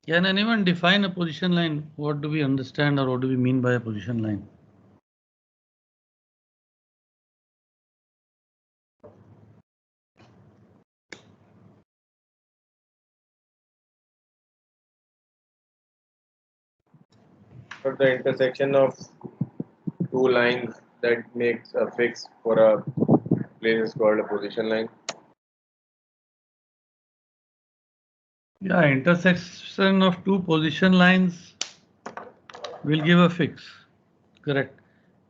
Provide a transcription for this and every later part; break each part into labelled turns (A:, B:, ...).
A: Can anyone define a position line? What do we understand or what do we mean by a position line?
B: For the intersection of two lines that makes a fix for a place is called a position line.
A: Yeah, intersection of two position lines will give a fix. Correct.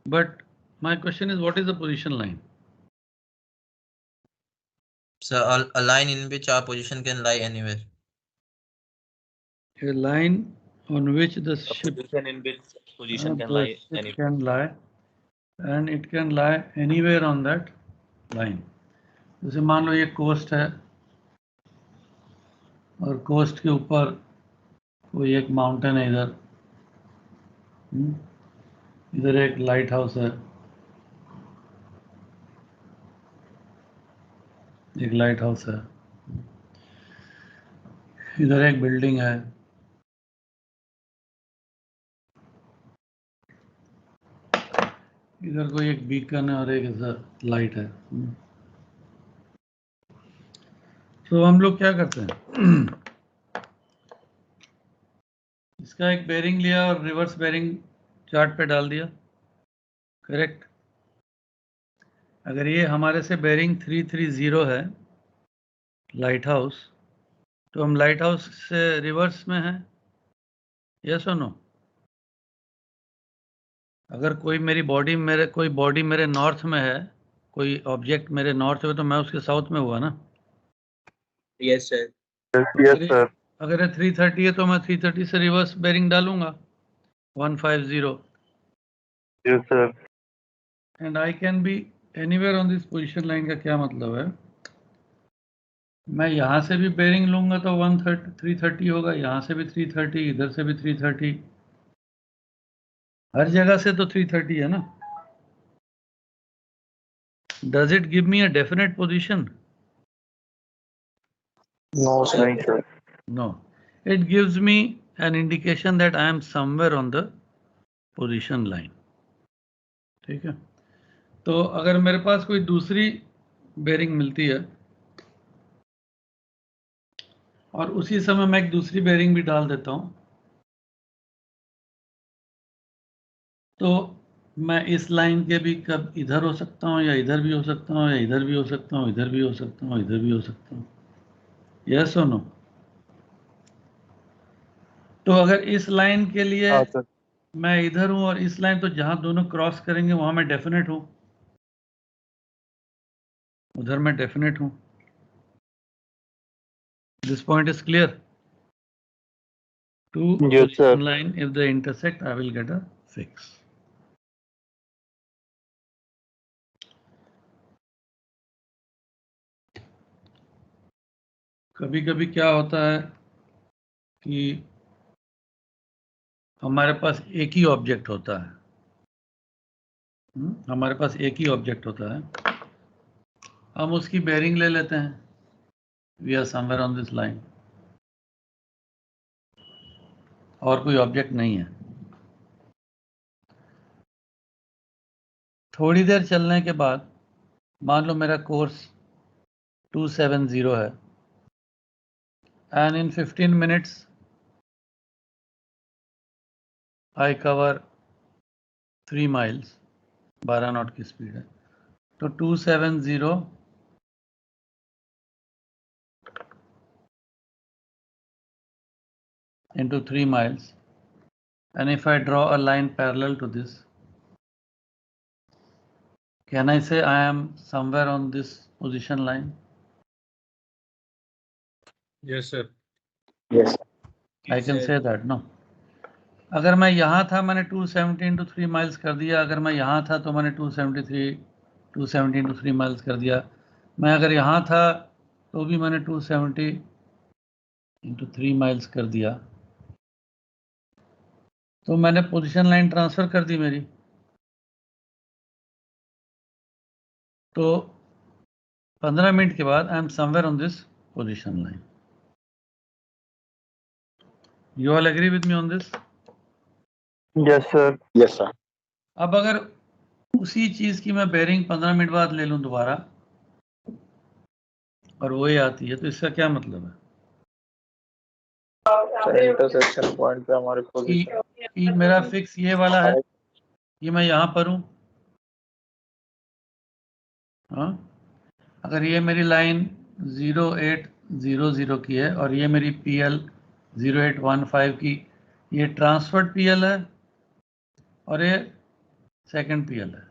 A: But my question is, what is a position line?
C: So a line in which our position can lie anywhere.
A: A line on which the ship
D: in which position can lie anywhere.
A: can lie, and it can lie anywhere on that line. जैसे मान लो ये coast है और coast के ऊपर कोई एक mountain है इधर, इधर एक लाइट हाउस है, एक लाइट हाउस है, इधर एक बिल्डिंग है, इधर कोई एक बीकन है और एक इधर लाइट है। तो हम लोग क्या करते हैं, इसका एक बेरिंग लिया और रिवर्स बेरिंग चार्ट पे डाल दिया। करेक्ट। अगर ये हमारे से बेरिंग 330 है लाइट हाउस, तो हम लाइट हाउस से रिवर्स में हैं, यस और नो? अगर कोई बॉडी मेरे नॉर्थ में है, कोई ऑब्जेक्ट मेरे नॉर्थ में, तो मैं उसके साउथ में हुआ ना।
D: Yes sir.
B: Yes, sir.
A: अगर ये 330 है तो मैं 330 से रिवर्स बेरिंग डालूंगा 150।
B: Yes, sir.
A: And I can be anywhere on this position line. का क्या मतलब है, मैं यहां से भी बेरिंग लूंगा तो 330 होगा, यहां से भी 330, इधर से भी 330, हर जगह से तो 330 है ना। Does it give me a definite position?
B: No, sir.
A: No, it gives me an indication that I am somewhere on the position line. ठीक है। तो अगर मेरे पास कोई दूसरी बेरिंग मिलती है और उसी समय मैं एक दूसरी बेरिंग भी डाल देता हूं, तो मैं इस लाइन के भी कब इधर हो सकता हूं, या इधर भी हो सकता हूं, या इधर भी हो सकता हूं, इधर भी हो सकता हूं, इधर भी हो सकता हूं। यस और नो? तो अगर इस लाइन के लिए मैं इधर हूं और इस लाइन, तो जहां दोनों क्रॉस करेंगे वहां मैं डेफिनेट हूं, उधर मैं डेफिनेट हूं। This point is clear? Two position line, if they intersect, I will get a fix. कभी कभी क्या होता है कि हमारे पास एक ही ऑब्जेक्ट होता है, हमारे पास एक ही ऑब्जेक्ट होता है, हम उसकी बेरिंग ले लेते हैं, we are somewhere on this line, और कोई ऑब्जेक्ट नहीं है। थोड़ी देर चलने के बाद मान लो मेरा कोर्स 270 है, and in 15 minutes I cover 3 miles, 12 not की स्पीड है, तो 270 into 3 miles, and if I draw a line parallel to this, can I say I am somewhere on this position line?
D: Yes sir.
B: Yes.
A: I can say that, no? अगर मैं यहाँ था, मैंने 270 into 3 miles कर दिया, अगर मैं यहाँ था तो मैंने 270 into 3 miles कर दिया, मैं अगर यहाँ था तो भी मैंने 270 into 3 miles कर दिया, तो मैंने पोजीशन लाइन ट्रांसफर कर दी मेरी। तो 15 मिनट के बाद I am somewhere on this position line. You all agree with me on this?
E: Yes, sir. Yes, sir.
A: अब अगर उसी चीज की मैं बेरिंग 15 मिनट बाद ले लूं दोबारा और वही आती है, तो इसका क्या मतलब है?
E: इंटरसेक्शन पॉइंट पे हमारे पोजीशन
A: कि मेरा फिक्स ये वाला है कि मैं यहां पर हूं, हाँ? अगर ये मेरी लाइन 0800 की है और ये मेरी PL 0815 की, ये ट्रांसफर्ड PL है और ये सेकंड PL है,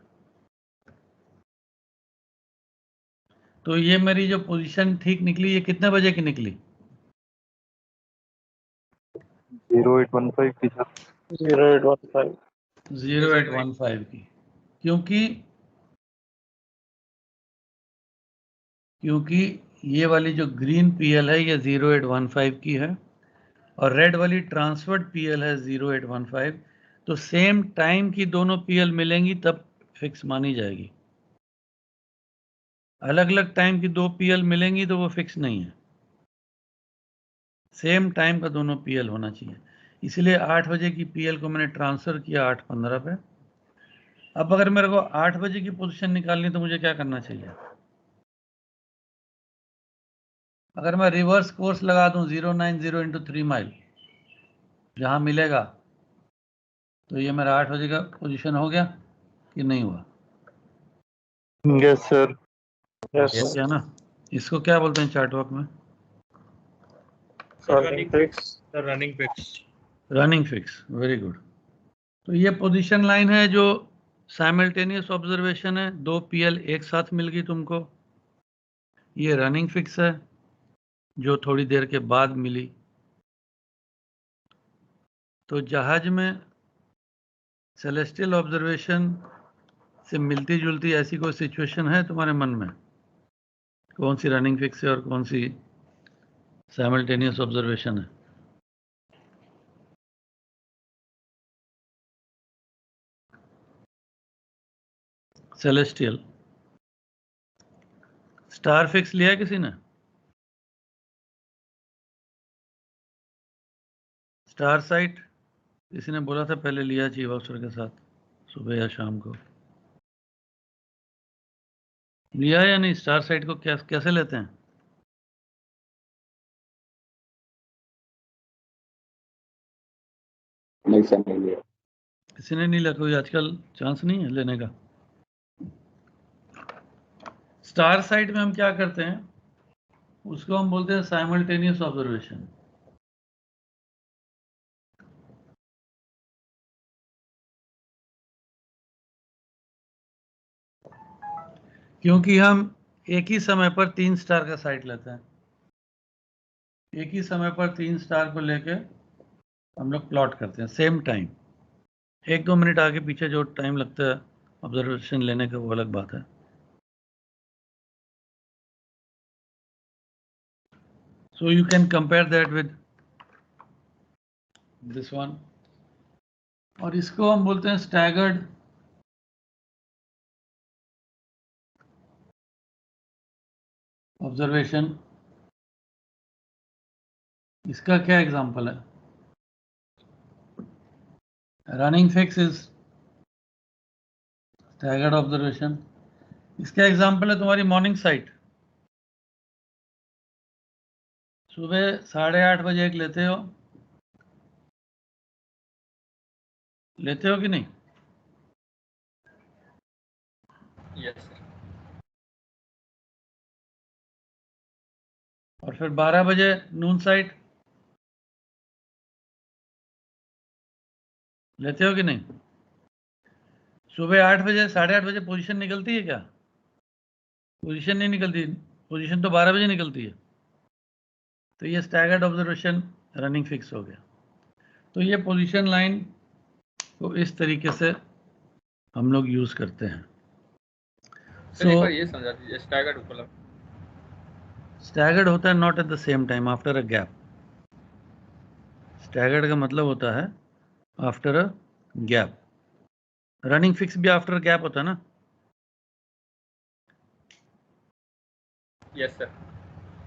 A: तो ये मेरी जो पोजीशन ठीक निकली, ये कितने बजे की निकली?
E: 0815 की सर।
A: 0815 की, क्योंकि ये वाली जो ग्रीन PL है ये 0815 की है और रेड वाली ट्रांसफर्ड PL है 0815, तो सेम टाइम की दोनों PL मिलेंगी तब फिक्स मानी जाएगी। अलग अलग टाइम की दो PL मिलेंगी तो वो फिक्स नहीं है, सेम टाइम का दोनों PL होना चाहिए। इसलिए 8 बजे की PL को मैंने ट्रांसफर किया 8:15 पे। अब अगर मेरे को 8 बजे की पोजीशन निकालनी तो मुझे क्या करना चाहिए? अगर मैं रिवर्स कोर्स लगा दूं 090 into 3 माइल जहां मिलेगा, तो ये मेरा 8 बजे का पोजीशन हो गया कि नहीं हुआ?
E: Yes sir.
A: हो गया ना? इसको क्या बोलते हैं चार्ट वर्क में?
D: Running fix. Running fix.
A: Running fix, very good. तो ये पोजीशन लाइन है जो साइमल्टेनियस ऑब्जर्वेशन है, दो PL एक साथ मिल गई तुमको। ये रनिंग फिक्स है जो थोड़ी देर के बाद मिली। तो जहाज में सेलेस्टियल ऑब्जर्वेशन से मिलती जुलती ऐसी कोई सिचुएशन है तुम्हारे मन में? कौन सी रनिंग फिक्स है और कौन सी साइमल्टेनियस ऑब्जर्वेशन है? सेलेस्टियल। स्टार फिक्स लिया है किसी ने? स्टार साइट किसी ने बोला था पहले लिया चीफ ऑफिसर के साथ सुबह या शाम को, लिया या नहीं? स्टार साइट को कैसे लेते हैं?
E: नहीं सर, नहीं लिया।
A: किसी ने नहीं लिया? कोई आजकल चांस नहीं है लेने का? स्टार साइट में हम क्या करते हैं, उसको हम बोलते हैं साइमल्टेनियस ऑब्जर्वेशन। क्योंकि हम एक ही समय पर 3 स्टार का साइट लेते हैं, एक ही समय पर 3 स्टार को लेके हम लोग प्लॉट करते हैं सेम टाइम। 1-2 मिनट आगे पीछे जो टाइम लगता है ऑब्जर्वेशन लेने का वो अलग बात है। So you can compare that with this one, और इसको हम बोलते हैं स्टैगर्ड ऑब्जर्वेशन। इसका क्या एग्जांपल है? Running fix is staggered observation. इसका एग्जांपल है तुम्हारी मॉर्निंग साइट। सुबह 8:30 बजे एक लेते हो कि नहीं?
D: Yes sir.
A: और फिर 12 बजे नून साइट लेते हो कि नहीं? सुबह 8 बजे 8:30 बजे पोजीशन निकलती है क्या? पोजीशन नहीं निकलती, पोजीशन तो 12 बजे निकलती है। तो ये स्टैगर्ड ऑब्जर्वेशन रनिंग फिक्स हो गया। तो ये पोजीशन लाइन को इस तरीके से हम लोग यूज करते हैं।
D: सर एक बार ये समझा दीजिए, स्टैगर्ड मतलब?
A: स्टैगर्ड होता है not at the same time, after a gap. Staggered का मतलब होता है after a gap. Running fix भी आफ्टर गैप होता है ना?
D: Yes sir.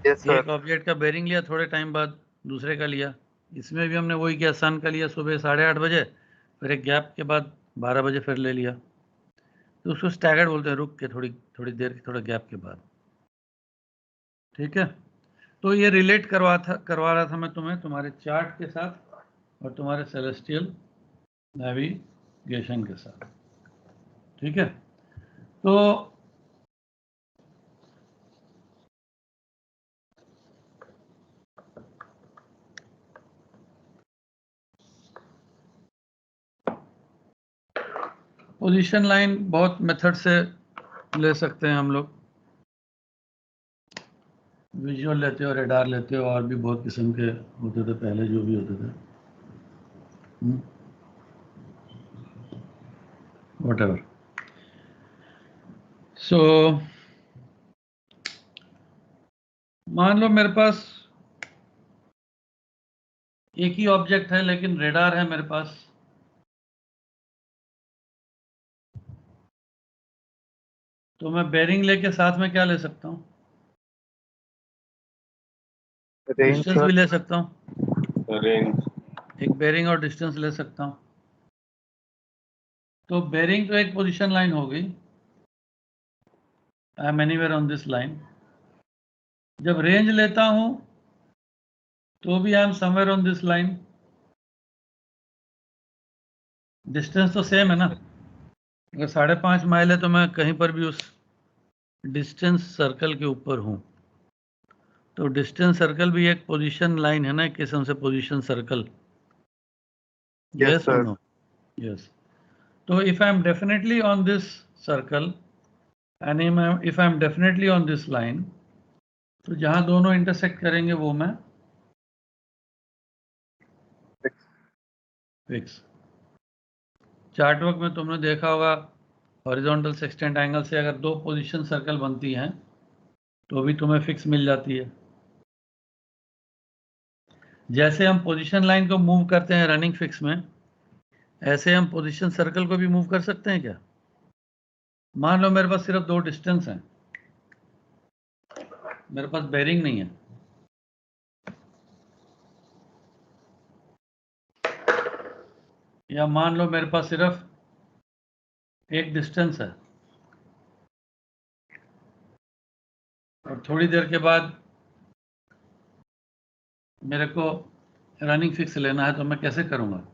E: Yes sir.
A: एक ऑब्जेक्ट का बेरिंग लिया, थोड़े टाइम बाद दूसरे का लिया, इसमें भी हमने वही किया, सन का लिया सुबह 8:30 बजे, फिर एक गैप के बाद 12 बजे फिर ले लिया, तो उसको स्टैगर्ड बोलते हैं, रुक के थोड़ी देर के थोड़ा गैप के बाद। ठीक है, तो ये रिलेट करवा रहा था मैं तुम्हें तुम्हारे चार्ट के साथ और तुम्हारे सेलेस्टियल नेविगेशन के साथ। ठीक है, तो पोजीशन लाइन बहुत मेथड से ले सकते हैं हम लोग, विजुअल लेते हो, रेडार लेते हो, और भी बहुत किस्म के होते थे पहले जो भी होते थे, whatever. सो मान लो मेरे पास एक ही ऑब्जेक्ट है लेकिन रेडार है मेरे पास, तो मैं बेरिंग लेके साथ में क्या ले सकता हूँ? डिस्टेंस भी ले सकता हूँ,
B: रेंज,
A: एक बेरिंग और डिस्टेंस ले सकता हूँ। तो बेरिंग तो एक पोजीशन लाइन हो गई, I am anywhere on this line. जब रेंज लेता हूं तो भी I am somewhere on this line. Distance तो सेम है ना, अगर 5.5 माइल है तो मैं कहीं पर भी उस डिस्टेंस सर्कल के ऊपर हूं, तो डिस्टेंस सर्कल भी एक पोजीशन लाइन है ना, एक किस्म से पोजीशन सर्कल। यस और नो? यस। तो if I am definitely on this circle and if I am definitely on this line, तो जहां दोनों इंटरसेक्ट करेंगे वो मैं फिक्स। चार्ट वर्क में तुमने देखा होगा, हॉरिजॉन्टल सेक्सटेंट एंगल से अगर दो पोजीशन सर्कल बनती हैं तो भी तुम्हें फिक्स मिल जाती है। जैसे हम पोजीशन लाइन को मूव करते हैं रनिंग फिक्स में, ऐसे हम पोजीशन सर्कल को भी मूव कर सकते हैं क्या? मान लो मेरे पास सिर्फ दो डिस्टेंस हैं, मेरे पास बेरिंग नहीं है, या मान लो मेरे पास सिर्फ एक डिस्टेंस है और थोड़ी देर के बाद मेरे को रनिंग फिक्स लेना है, तो मैं कैसे करूंगा?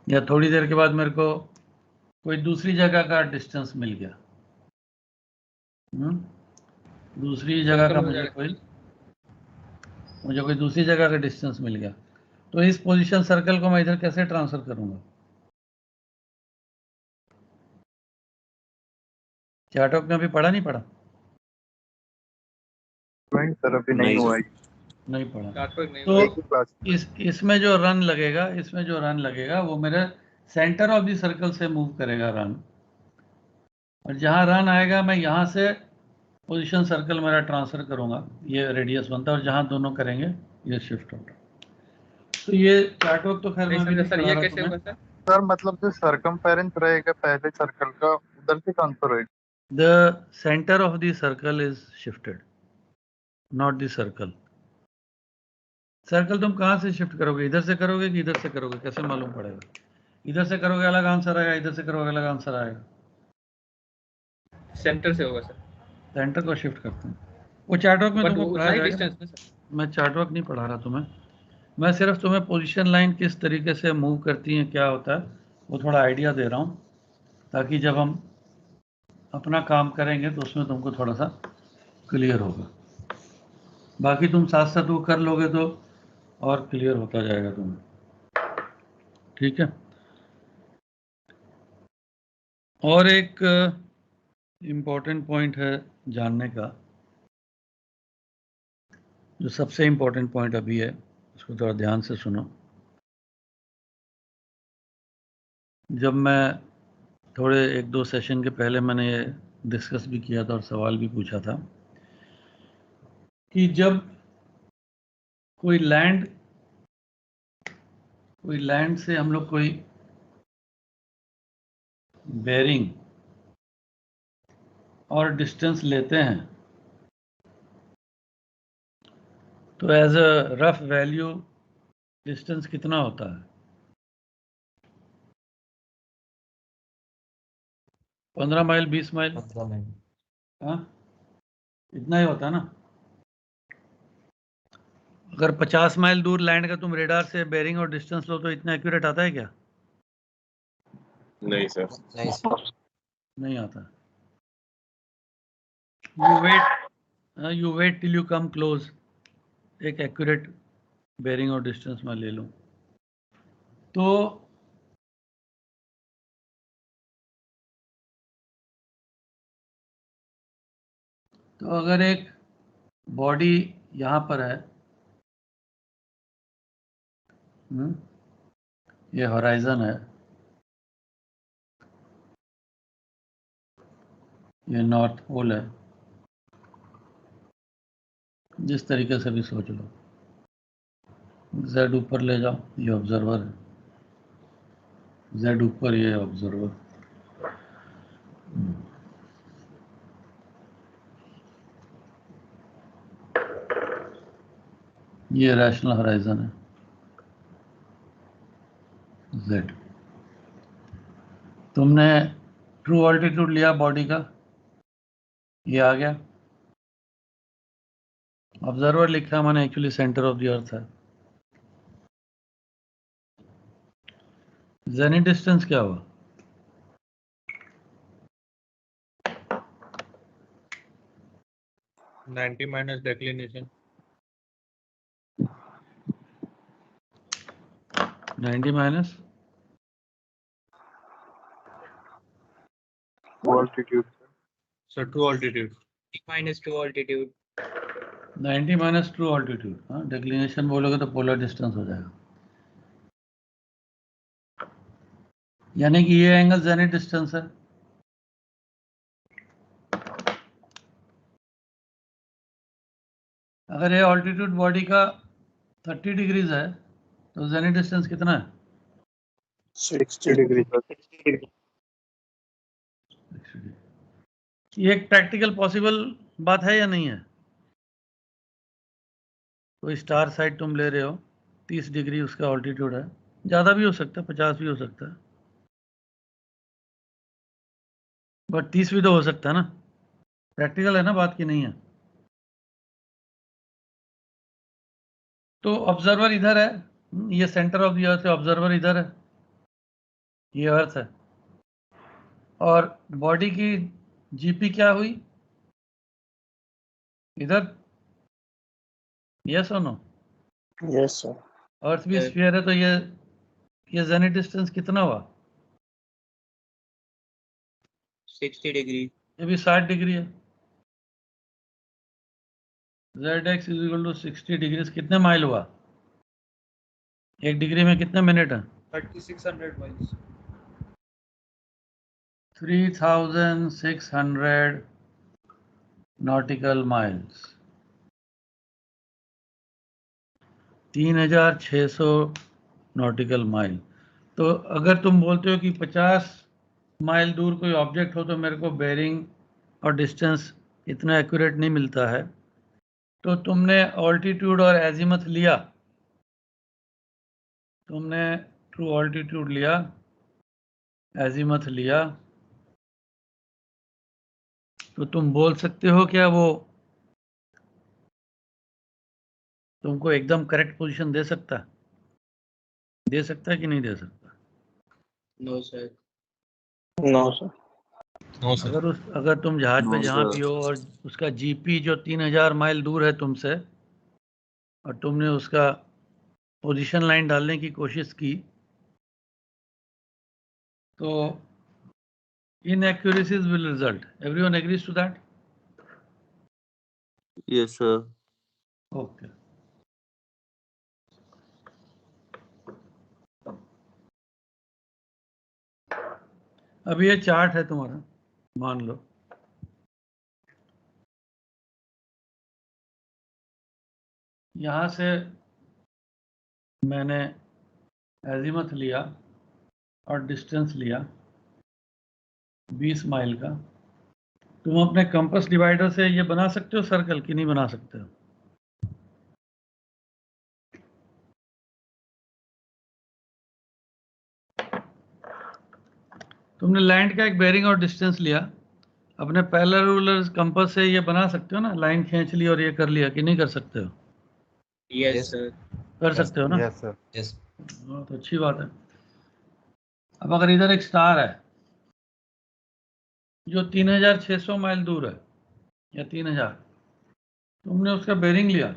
A: या थोड़ी देर के बाद मेरे को कोई दूसरी जगह का डिस्टेंस मिल गया, दूसरी जगह का मुझे कोई दूसरी जगह का डिस्टेंस मिल गया, तो इस पोजीशन सर्कल को मैं इधर कैसे ट्रांसफर करूंगा? चार्ट वर्क में अभी पढ़ा नहीं पढ़ा?
E: सर अभी नहीं हुआ है।
A: नहीं पढ़ा।
D: चार्ट वर्क नहीं
A: तो
D: हुआ।
A: इसमें जो रन लगेगा वो मेरे सेंटर ऑफ द सर्कल से मूव करेगा रन, और जहां रन आएगा मैं यहां से पोजीशन सर्कल मेरा ट्रांसफर करूंगा, ये रेडियस बनता है, और जहां दोनों करेंगे ये शिफ्ट होगा। तो ये चार्ट वर्क तो खैर मैं भी
D: सर ये कैसे होगा सर?
E: सर मतलब जो सर्कमफेरेंस रहेगा पहले सर्कल का उधर से ट्रांसफर होएगा।
A: The centre of the circle is shifted, not the circle. Circle तुम कहां से शिफ्ट करोगे? इधर से करोगे कि इधर से करोगे? कैसे मालूम पड़ेगा? इधर से करोगे अलग आंसर आएगा, इधर से करोगे अलग आंसर आएगा।
D: सेंटर से होगा सर।
A: सेंटर को शिफ्ट करते हैं, वो चार्ट वर्क में तुमको पढ़ाया जाएगा।
D: डिस्टेंस में सर,
A: मैं चार्ट वर्क नहीं पढ़ा रहा तुम्हें, मैं सिर्फ तुम्हें पोजीशन लाइन किस तरीके से मूव करती है, क्या होता है, वो थोड़ा आइडिया दे रहा हूँ, ताकि जब हम अपना काम करेंगे तो उसमें तुमको थोड़ा सा क्लियर होगा। बाकी तुम साथ साथ वो कर लोगे तो और क्लियर होता जाएगा तुम्हें। ठीक है, और एक इम्पॉर्टेंट पॉइंट है जानने का, जो सबसे इम्पोर्टेंट पॉइंट अभी है, उसको थोड़ा ध्यान से सुनो। जब मैं थोड़े 1-2 सेशन के पहले मैंने ये डिस्कस भी किया था और सवाल भी पूछा था कि जब कोई लैंड से हम लोग कोई बेरिंग और डिस्टेंस लेते हैं, तो as a rough value distance कितना होता है? 15 माइल, 20 माइल,
C: 15 माइल।
A: हाँ इतना ही होता है ना। अगर 50 माइल दूर लैंड का तुम रेडार से बेयरिंग और डिस्टेंस लो तो इतना एक्यूरेट आता है क्या?
B: नहीं सर।
C: नहीं सर।
A: नहीं आता। You wait till you come close, एक एक्यूरेट बेयरिंग और डिस्टेंस में ले लूं तो अगर एक बॉडी यहां पर है, ये होराइजन है, ये नॉर्थ पोल है, जिस तरीके से भी सोच लो, जेड ऊपर ले जाओ, ये ऑब्जर्वर है, जेड ऊपर, ये ऑब्जर्वर, ये रैशनल होराइजन है, जेड। तुमने ट्रू ऑल्टीट्यूड लिया बॉडी का, ये आ गया, ऑब्जर्वर लिखा मैंने, actually centre of the earth है। जेनिथ डिस्टेंस क्या हुआ?
D: -90 minus declination.
A: 90 minus
E: altitude.
D: Sir true altitude.
F: minus 2 altitude.
A: 90 minus true altitude, हाँ डिक्लिनेशन बोलोगे तो पोलर डिस्टेंस हो जाएगा, यानी कि ये एंगल जेनिथ डिस्टेंस है। अगर ये ऑल्टीट्यूड बॉडी का 30 डिग्रीज है तो जेनिथ डिस्टेंस कितना है?
E: 60 degree.
A: ये एक प्रैक्टिकल पॉसिबल बात है या नहीं है? तो स्टार साइड तुम ले रहे हो, 30 डिग्री उसका ऑल्टीट्यूड है, ज़्यादा भी हो सकता है, 50 भी हो सकता है, बट 30 भी तो हो सकता है ना। प्रैक्टिकल है ना बात की नहीं है? तो ऑब्जर्वर इधर है, ये सेंटर ऑफ द अर्थ है, ऑब्जर्वर इधर है, ये अर्थ है, और बॉडी की जीपी क्या हुई इधर? यस और नो?
E: Yes sir.
A: अर्थ भी स्फीयर है, तो ये जेनिथ डिस्टेंस कितना हुआ?
F: 60 degree.
A: ये भी 60 डिग्री है। zx is equal to 60 degree, कितने माइल हुआ? 1 डिग्री में कितने मिनट है?
D: 3600 miles.
A: 3600 nautical miles, 3600 nautical mile. तो अगर तुम बोलते हो कि 50 माइल दूर कोई ऑब्जेक्ट हो तो मेरे को बेयरिंग और डिस्टेंस इतना एक्यूरेट नहीं मिलता है, तो तुमने ऑल्टीट्यूड और एजीमथ लिया, तुमने ट्रू ऑल्टीट्यूड लिया, एजीमथ लिया, तो तुम बोल सकते हो क्या वो तुमको एकदम करेक्ट पोजीशन दे सकता है? दे सकता है कि नहीं दे सकता?
F: No sir.
E: No sir.
C: No sir.
A: अगर तुम जहाज पे जहाँ भी हो और उसका जीपी जो 3000 माइल दूर है तुमसे, और तुमने उसका पोजीशन लाइन डालने की कोशिश की, तो inaccuracies will result. Everyone agrees to that?
G: Yes sir.
A: Okay. अब ये चार्ट है तुम्हारा, मान लो यहाँ से मैंने एजीमथ लिया और डिस्टेंस लिया 20 माइल का। तुम अपने कंपास डिवाइडर से ये बना सकते हो सर्कल कि नहीं बना सकते हो? तुमने लैंड का एक बेयरिंग और डिस्टेंस लिया, अपने पैरेलल रूलर कंपास से ये बना सकते हो ना, लाइन खींच ली और ये कर लिया कि नहीं कर सकते हो?
F: Yes,
C: Yes.
F: sir.
A: कर सकते हो ना?
E: Yes sir.
C: Yes.
A: तो अच्छी बात है। अब अगर इधर एक स्टार है जो 3600 माइल दूर है या 3000, तुमने उसका बेयरिंग लिया,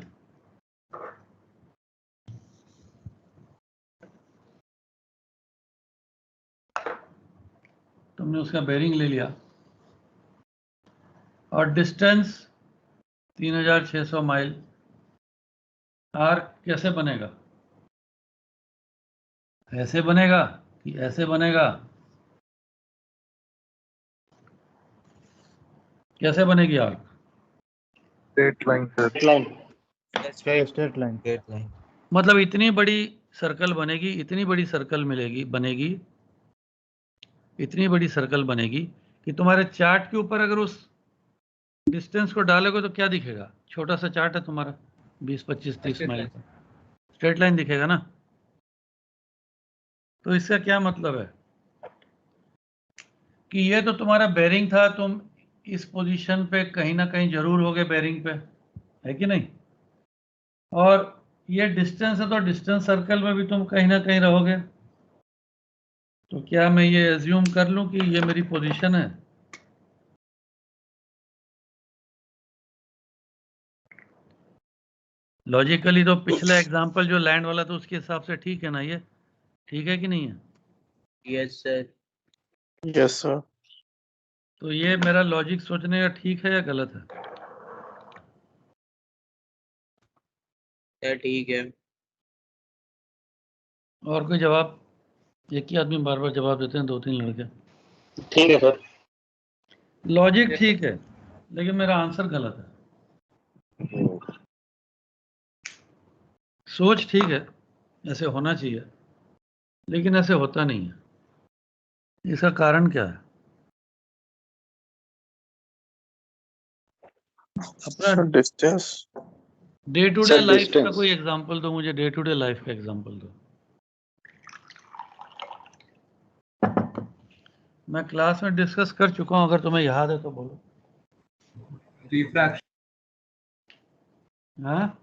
A: तुमने उसका बेयरिंग ले लिया और डिस्टेंस 3600 माइल, आर्क कैसे बनेगा? ऐसे बनेगा कि ऐसे बनेगा? कैसे बनेगी arc?
E: Straight line sir.
F: Straight
E: line.
C: Straight line.
A: मतलब इतनी बड़ी सर्कल बनेगी, इतनी बड़ी सर्कल बनेगी, इतनी बड़ी सर्कल बनेगी कि तुम्हारे चार्ट के ऊपर अगर उस डिस्टेंस को डालोगे तो क्या दिखेगा? छोटा सा चार्ट है तुम्हारा 20, 25, 30
D: Straight
A: माइल
D: line.
A: का, स्ट्रेट लाइन दिखेगा ना। तो इसका क्या मतलब है कि ये तो तुम्हारा बेयरिंग था, तुम इस पोजीशन पे कहीं ना कहीं जरूर होगे बेयरिंग पे, है कि नहीं? और ये डिस्टेंस है तो डिस्टेंस सर्कल में भी तुम कहीं ना कहीं रहोगे। तो क्या मैं ये एज्यूम कर लूं कि ये मेरी पोजीशन है? लॉजिकली तो पिछला एग्जांपल जो लैंड वाला था उसके हिसाब से ठीक है ना? ये ठीक है कि नहीं है?
F: Yes, sir.
E: Yes sir.
A: तो ये मेरा लॉजिक सोचने का ठीक है या गलत है?
F: Sir, ठीक है।
A: और कोई जवाब? एक ही आदमी बार बार जवाब देते हैं, 2-3 लड़के।
E: ठीक है सर।
A: लॉजिक
D: Yes,
A: ठीक है लेकिन मेरा आंसर गलत है। सोच ठीक है, ऐसे होना चाहिए, लेकिन ऐसे होता नहीं है। इसका कारण क्या है? अपना
E: distance.
A: Day to day
E: Sir,
A: life का
E: distance.
A: कोई एग्जांपल दो मुझे, डे टू डे लाइफ का एग्जांपल दो। मैं क्लास में डिस्कस कर चुका हूं, अगर तुम्हें याद है तो बोलो।
D: Refraction.
A: हाँ,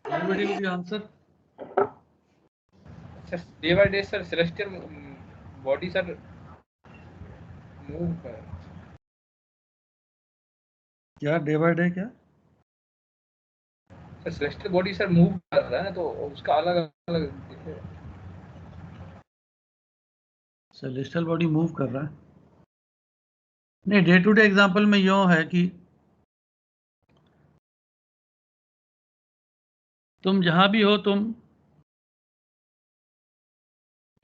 A: everybody will answer.
D: Sir, day by day, sir, celestial bodies are move.
A: क्या डे बाय डे क्या?
D: Sir, celestial bodies are move कर रहा है ना, तो उसका अलग अलग
A: सेलेस्टियल बॉडी मूव कर रहा है? नहीं, डे टू डे एग्जांपल में यूं है कि तुम जहां भी हो, तुम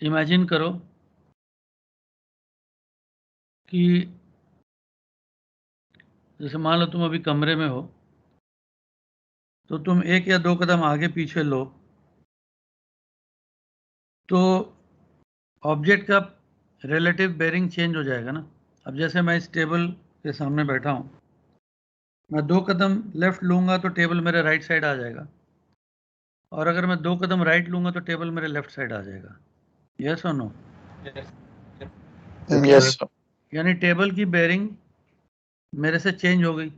A: इमेजिन करो कि जैसे मान लो तुम अभी कमरे में हो, तो तुम 1 या 2 कदम आगे पीछे लो तो ऑब्जेक्ट का रिलेटिव बेयरिंग चेंज हो जाएगा ना। अब जैसे मैं इस टेबल के सामने बैठा हूं, मैं 2 कदम लेफ्ट लूंगा तो टेबल मेरे राइट साइड आ जाएगा, और अगर मैं 2 कदम राइट लूंगा तो टेबल मेरे लेफ्ट साइड आ जाएगा। यस और नो?
E: Yes sir.
A: यानी टेबल की बेयरिंग मेरे से चेंज हो गई।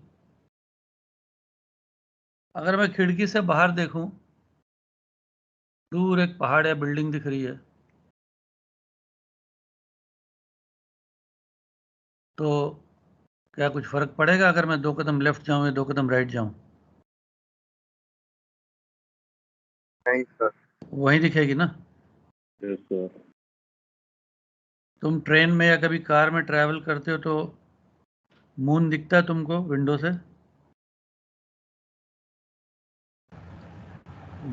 A: अगर मैं खिड़की से बाहर देखूं, दूर एक पहाड़ या बिल्डिंग दिख रही है, तो क्या कुछ फर्क पड़ेगा अगर मैं 2 कदम लेफ्ट जाऊं या 2 कदम राइट जाऊं?
E: नहीं सर।
A: वही दिखेगी ना।
E: Yes sir.
A: तुम ट्रेन में या कभी कार में ट्रैवल करते हो तो मून दिखता है तुमको विंडो से?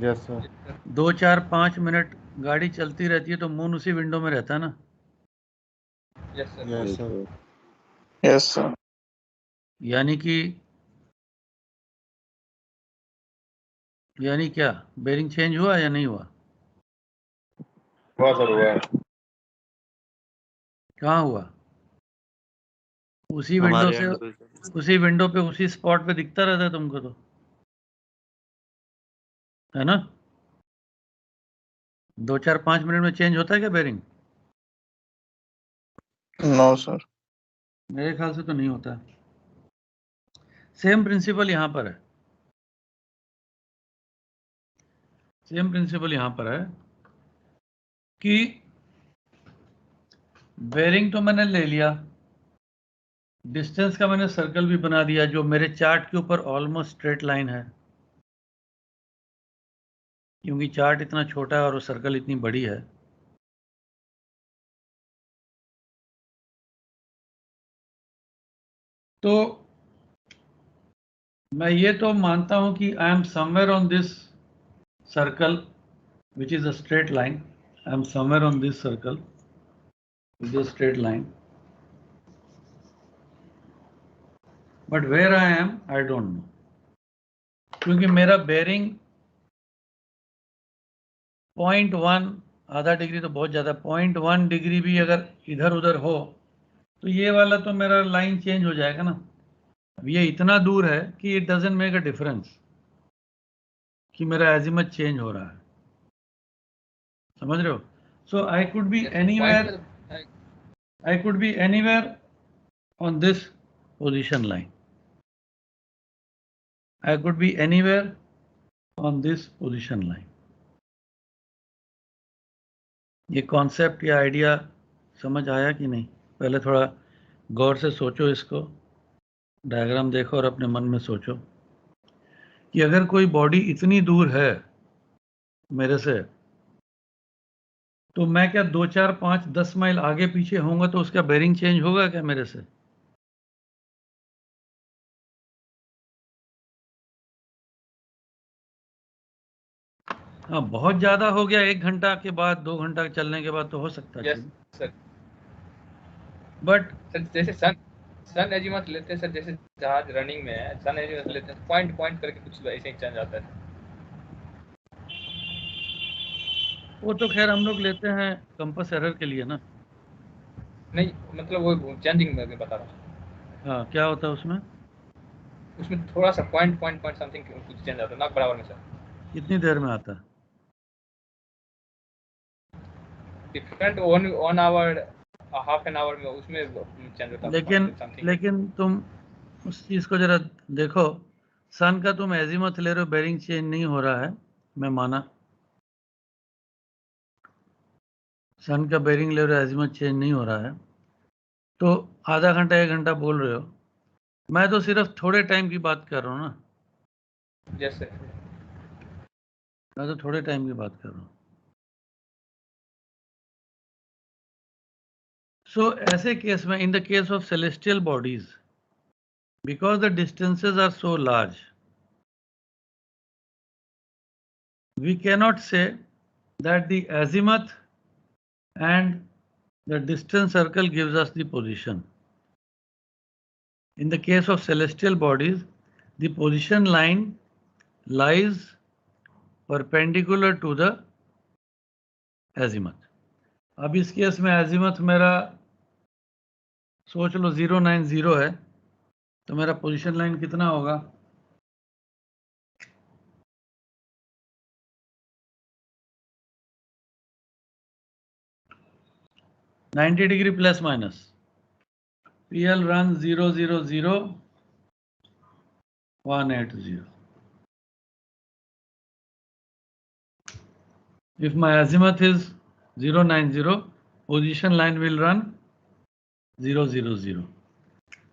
E: Yes sir.
A: 2, 4, 5 मिनट गाड़ी चलती रहती है तो मून उसी विंडो में रहता है ना।
D: Yes, sir.
E: Yes sir. Yes sir.
A: यानी क्या, बेरिंग चेंज हुआ या नहीं हुआ?
B: हुआ सर, हुआ।
A: कहाँ हुआ? उसी विंडो से, उसी विंडो पे, उसी स्पॉट पे दिखता रहता है तुमको तो, है ना? 2-4-5 मिनट में चेंज होता है क्या बेरिंग?
E: No sir.
A: मेरे ख्याल से तो नहीं होता। सेम प्रिंसिपल यहां पर है, सेम प्रिंसिपल यहां पर है कि बेरिंग तो मैंने ले लिया, डिस्टेंस का मैंने सर्कल भी बना दिया जो मेरे चार्ट के ऊपर ऑलमोस्ट स्ट्रेट लाइन है, क्योंकि चार्ट इतना छोटा है और वो सर्कल इतनी बड़ी है। तो मैं ये तो मानता हूं कि I am somewhere on this circle which is a straight line. I am somewhere on this circle with a straight line, but where I am I don't know, क्योंकि मेरा बेरिंग 0.1, आधा डिग्री तो बहुत ज़्यादा, 0.1 डिग्री भी अगर इधर उधर हो तो ये वाला तो मेरा लाइन चेंज हो जाएगा ना। अब ये इतना दूर है कि it doesn't make a difference कि मेरा एजिमथ चेंज हो रहा है, समझ रहे हो? So I could be anywhere, I could be anywhere on this position line. I could be anywhere on this position line. ये कॉन्सेप्ट या आइडिया समझ आया कि नहीं? पहले थोड़ा गौर से सोचो इसको, डायग्राम देखो और अपने मन में सोचो कि अगर कोई बॉडी इतनी दूर है मेरे से, तो मैं क्या 2, 4, 5, 10 माइल आगे पीछे होऊंगा तो उसका बेरिंग चेंज होगा क्या मेरे से? हाँ, बहुत ज्यादा हो गया, 1 घंटा के बाद, 2 घंटा चलने के बाद तो हो सकता है,
D: सर।
A: बट
D: सर जैसे सन एजिमथ लेते हैं सर, जैसे जहाज रनिंग में है, सन एजिमथ लेते हैं, पॉइंट करके कुछ ऐसे ही चेंज आता है।
A: वो तो खैर हम लोग लेते हैं कंपास एरर के लिए ना।
D: नहीं मतलब वो चेंजिंग में बता रहा हूँ।
A: हाँ, क्या होता है उसमें?
D: उसमें थोड़ा सा पॉइंट समथिंग कुछ चेंज आता है ना, बराबर में सर।
A: कितनी देर में आता है?
D: Different 1 hour, half an hour में उसमें चेंज होता है।
A: लेकिन तुम उस चीज को जरा देखो, सन का तुम एजीमथ ले रहे हो, बेरिंग चेंज नहीं हो रहा है, मैं माना। सन का बेरिंग ले रहे हो, एजीमथ चेंज नहीं हो रहा है, तो आधा घंटा 1 घंटा बोल रहे हो, मैं तो सिर्फ थोड़े टाइम की बात कर रहा हूँ ना।
D: जैसे
A: मैं तो थोड़े टाइम की बात कर रहा हूँ। सो ऐसे केस में, इन the case of celestial bodies, because the distances are so large, we cannot say that the azimuth and the distance circle gives us the position. In the case of celestial bodies, the position line lies perpendicular to the azimuth. अब इस case में azimuth मेरा सोच लो 090 है, तो मेरा position line कितना होगा? $90 plus minus. PL runs 000 180. If my azimuth is 090, position line will run 000.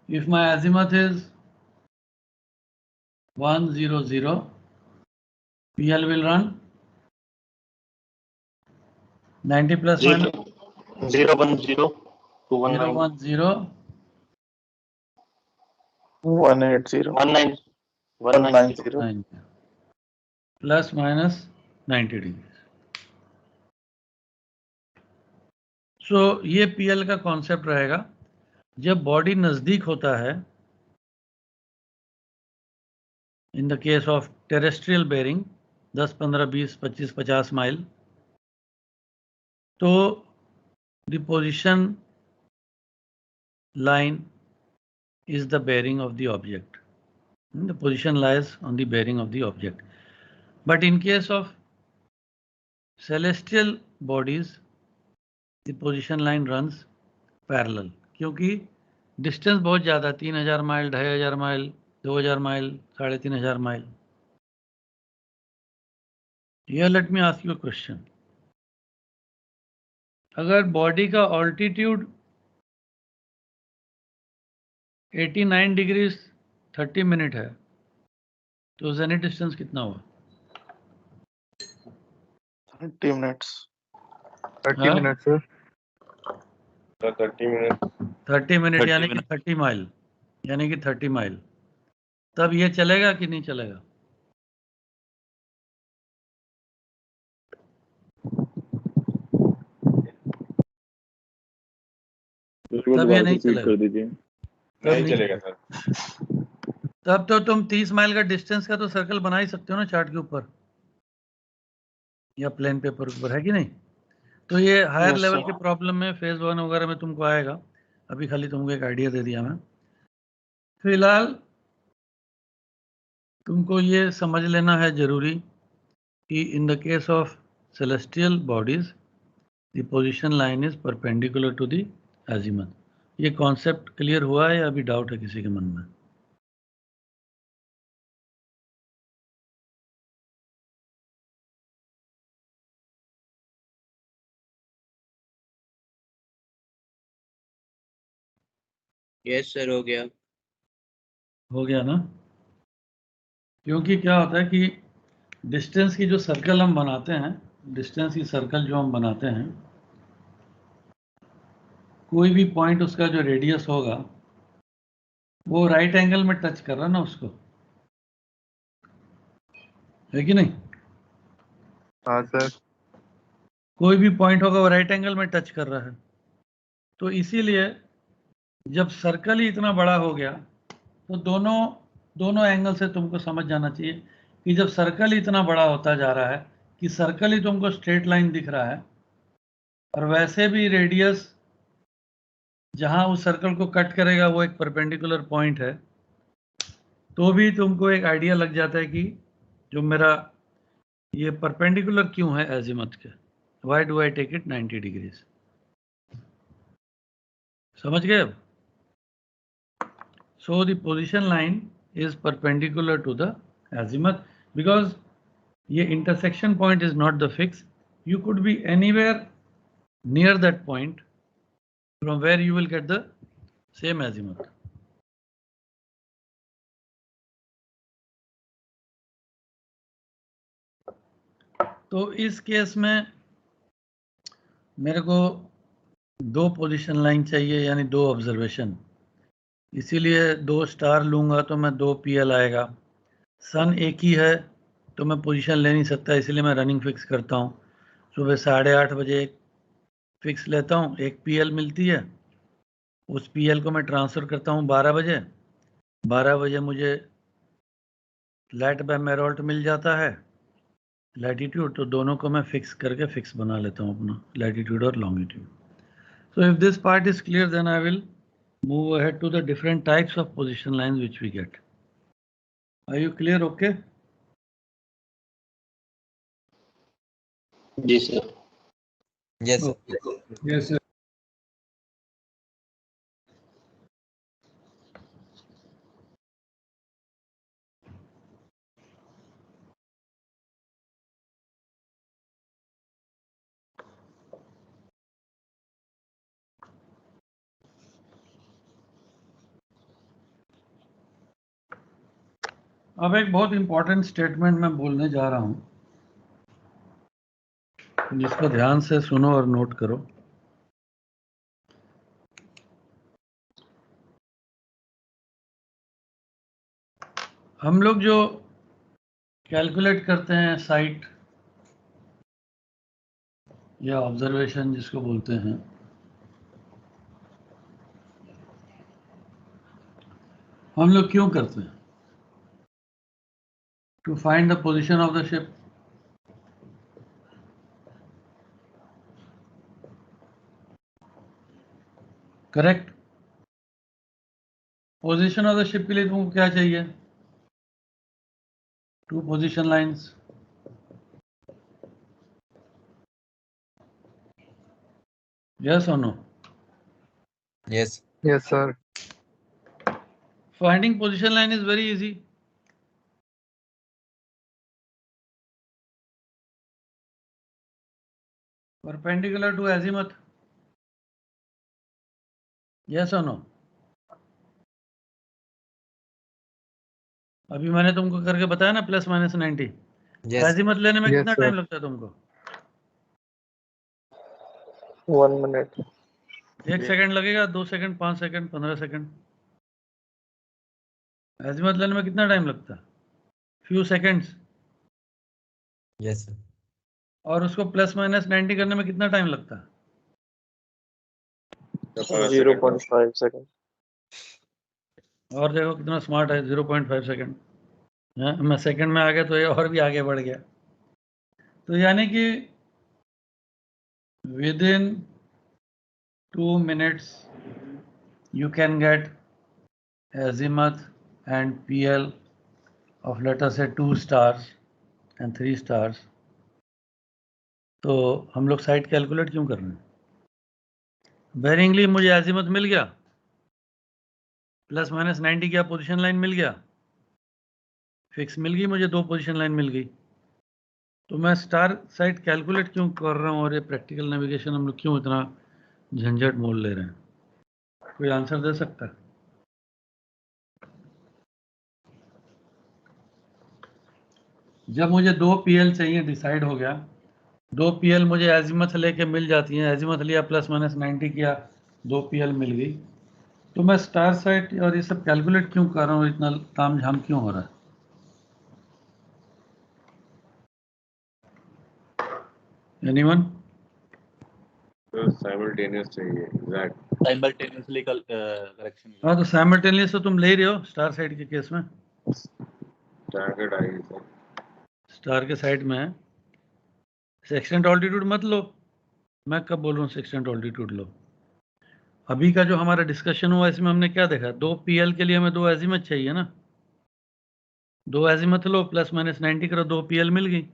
A: If my azimuth is 100, PL will run 90 plus minus
G: 010 to
A: 010
E: 180
G: 190
A: plus minus 90 degrees. So ये PL का कॉन्सेप्ट रहेगा। जब बॉडी नजदीक होता है in the case of terrestrial bearing 10, 15, 20, 25, 50 mile, तो the position line is the bearing of the object. The position lies on the bearing of the object. But in case of celestial bodies, the position line runs parallel, क्योंकि distance बहुत ज़्यादा, 3000 mile, 2500 mile, 2000 mile, 3500 mile. Here let me ask you a question. अगर body का altitude 89 degree 30 minute है, तो zenith distance कितना हुआ?
G: 30 minutes.
E: 30
A: हाँ?
E: minutes sir.
B: 30 minutes.
A: 30 मिनट
E: 30
A: यानी कि 30 माइल, यानी कि 30 माइल. तब ये चलेगा कि नहीं चलेगा? तब ये नहीं चलेगा.
B: कर दीजिए. नहीं चलेगा सर.
A: तब तो तुम 30 माइल का डिस्टेंस का तो सर्कल बना ही सकते हो ना चार्ट के ऊपर या प्लेन पेपर के ऊपर, है कि नहीं? तो ये हायर
G: Yes,
A: लेवल
G: sir.
A: के प्रॉब्लम में फेज 1 वगैरह में तुमको आएगा. अभी खाली तुमको एक आइडिया दे दिया मैं. फिलहाल तुमको ये समझ लेना है जरूरी कि in the case of celestial bodies the position line is perpendicular to the azimuth. ये कॉन्सेप्ट क्लियर हुआ है या अभी डाउट है किसी के मन में?
F: यस सर, हो गया।
A: हो गया ना? क्योंकि क्या होता है कि डिस्टेंस की जो सर्कल हम बनाते हैं, डिस्टेंस की सर्कल जो हम बनाते हैं, कोई भी पॉइंट उसका जो रेडियस होगा वो राइट एंगल में टच कर रहा है ना उसको, है कि नहीं?
E: हाँ सर।
A: कोई भी पॉइंट होगा वो राइट एंगल में टच कर रहा है. तो इसीलिए जब सर्कल ही इतना बड़ा हो गया तो दोनों एंगल से तुमको समझ जाना चाहिए कि जब सर्कल इतना बड़ा होता जा रहा है कि सर्कल ही तुमको स्ट्रेट लाइन दिख रहा है और वैसे भी रेडियस जहां उस सर्कल को कट करेगा वो एक परपेंडिकुलर पॉइंट है, तो भी तुमको एक आइडिया लग जाता है कि जो मेरा ये परपेंडिकुलर क्यों है एजिमथ के, why do I take it 90 degrees. समझ गए अब? So the position line is perpendicular to the azimuth because ये intersection point is not the fix. You could be anywhere near that point from where you will get the same azimuth. तो इस case में मेरे को दो position line चाहिए यानी दो ऑब्जर्वेशन, इसीलिए 2 स्टार लूंगा तो मैं 2 PL आएगा. सन एक ही है तो मैं पोजीशन ले नहीं सकता, इसलिए मैं रनिंग फिक्स करता हूँ. सुबह 8:30 बजे एक फिक्स लेता हूँ, एक PL मिलती है, उस PL को मैं ट्रांसफ़र करता हूँ 12 बजे. 12 बजे मुझे लाइट बाय मेरॉल्ट मिल जाता है लैटिट्यूड, तो दोनों को मैं फिक्स करके फिक्स बना लेता हूँ अपना लैटिट्यूड और longitude. So if this part is clear then I will move ahead to the different types of position lines which we get. Are you clear? Okay.
G: Yes, sir.
C: Yes, sir.
A: Yes, sir. अब एक बहुत important statement मैं बोलने जा रहा हूं, जिसको ध्यान से सुनो और नोट करो. हम लोग जो कैलकुलेट करते हैं साइट या ऑब्जर्वेशन जिसको बोलते हैं, हम लोग क्यों करते हैं? to find the position of the ship. Correct? Position of the ship के लिए तुमको क्या चाहिए? 2 position lines. Yes or no?
C: Yes.
E: Yes, sir.
A: Finding position line is very easy. Perpendicular to azimuth. Yes or no? अभी मैंने तुमको करके बताया ना ±90.
C: Yes.
A: एजिमथ लेने में
E: Yes,
A: कितना
E: sir.
A: टाइम लगता है तुमको?
G: 1 minute.
A: 1 सेकंड लगेगा, 2 सेकंड, 5 सेकंड, 15 सेकंड. एजिमथ लेने में कितना टाइम लगता है? Few seconds.
C: Yes, sir.
A: और उसको ±90 करने में कितना टाइम लगता है?
G: 0.5 second.
A: और देखो कितना स्मार्ट है, 0.5 सेकंड. मैं सेकंड में आ गया तो ये और भी आगे बढ़ गया. तो यानी कि within 2 minutes you can get azimuth and PL of let us say 2 stars and 3 stars. तो हम लोग साइड कैलकुलेट क्यों कर रहे हैं? बेरिंगली मुझे azimuth मिल गया, ±90 क्या पोजीशन लाइन मिल गया, फिक्स मिल गई मुझे, 2 पोजीशन लाइन मिल गई. तो मैं स्टार साइड कैलकुलेट क्यों कर रहा हूँ और ये प्रैक्टिकल नेविगेशन हम लोग क्यों इतना झंझट मोल ले रहे हैं? कोई आंसर दे सकता है? जब मुझे 2 PL चाहिए, डिसाइड हो गया, 2 PL मुझे एजिमथ लेके मिल जाती हैं, एजिमथ लिया ±90 किया, 2 PL मिल गई, तो मैं स्टार साइट और ये सब कैलकुलेट क्यों कर रहा हूँ? इतना ताम झाम क्यों हो रहा है? एनीवन?
B: तो साइमल्टेनियस चाहिए. एग्जैक्ट.
H: Simultaneously correction.
A: हाँ, तो साइमल्टेनियस तो तुम ले ही रहे हो स्टार साइड के केस में.
B: टारगेट आएगी सर.
A: स्टार के साइड में सेक्सटेंट ऑल्टीट्यूड मत लो. मैं कब बोल रहा हूँ सेक्सटेंट ऑल्टीट्यूड लो? अभी का जो हमारा डिस्कशन हुआ इसमें हमने क्या देखा? 2 PL के लिए हमें 2 एजिमथ चाहिए ना. 2 एजिमथ लो, ±90 करो, 2 PL मिल गई.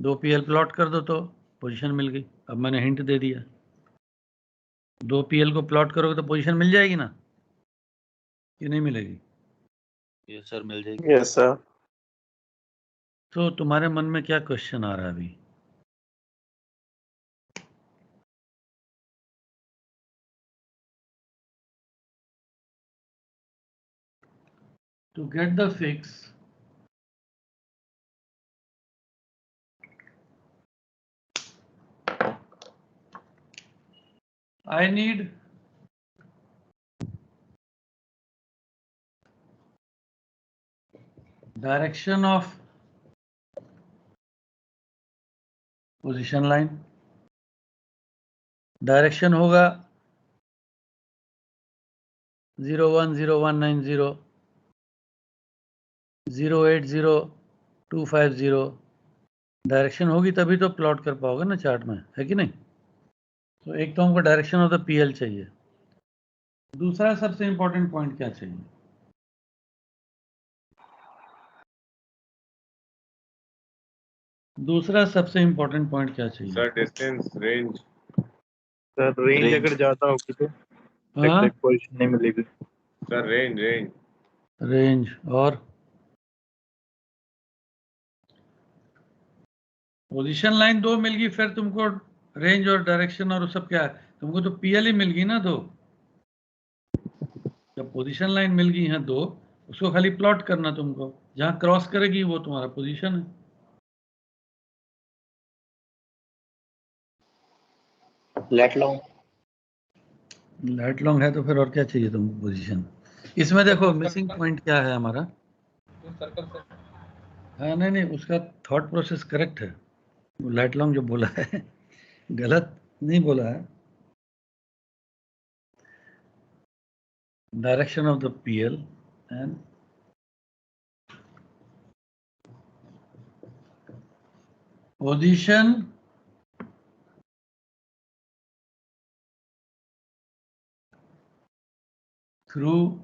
A: 2 PL प्लॉट कर दो तो पोजीशन मिल गई. अब मैंने हिंट दे दिया, 2 PL को प्लॉट करोगे तो पोजीशन मिल जाएगी ना, कि नहीं मिलेगी?
H: यस सर, मिल जाएगी.
G: Yes, sir.
A: तो तुम्हारे मन में क्या क्वेश्चन आ रहा है अभी? To get the fix, I need direction of position line. Direction होगा 010190, 080250. डायरेक्शन होगी तभी तो प्लॉट कर पाओगे ना चार्ट में, है कि नहीं? तो एक तो हमको डायरेक्शन ऑफ द PL चाहिए. दूसरा सबसे इंपॉर्टेंट पॉइंट क्या चाहिए? दूसरा सबसे इंपॉर्टेंट पॉइंट क्या चाहिए?
B: Sir distance, range.
E: Sir range
C: Range.
E: अगर ज्यादा होगी तो
A: हाँ,
E: एग्जैक्ट पोजीशन नहीं मिलेगी.
B: Sir range.
A: रेंज. और पोजीशन लाइन 2 मिल गई, फिर तुमको रेंज और डायरेक्शन और सब क्या है? तुमको तो PL ही मिल गई ना 2. जब पोजीशन लाइन मिल गई है 2, उसको खाली प्लॉट करना तुमको. जहां क्रॉस करेगी वो तुम्हारा पोजीशन है.
F: Late long.
A: लाइट लॉन्ग है तो फिर और क्या चाहिए तुमको पोजीशन? इसमें देखो मिसिंग पॉइंट क्या है हमारा.
D: Two circle sir.
A: हाँ, नहीं, उसका थॉट प्रोसेस करेक्ट है. वो लाइट लॉन्ग जो बोला है गलत नहीं बोला है. Direction of the PL and position through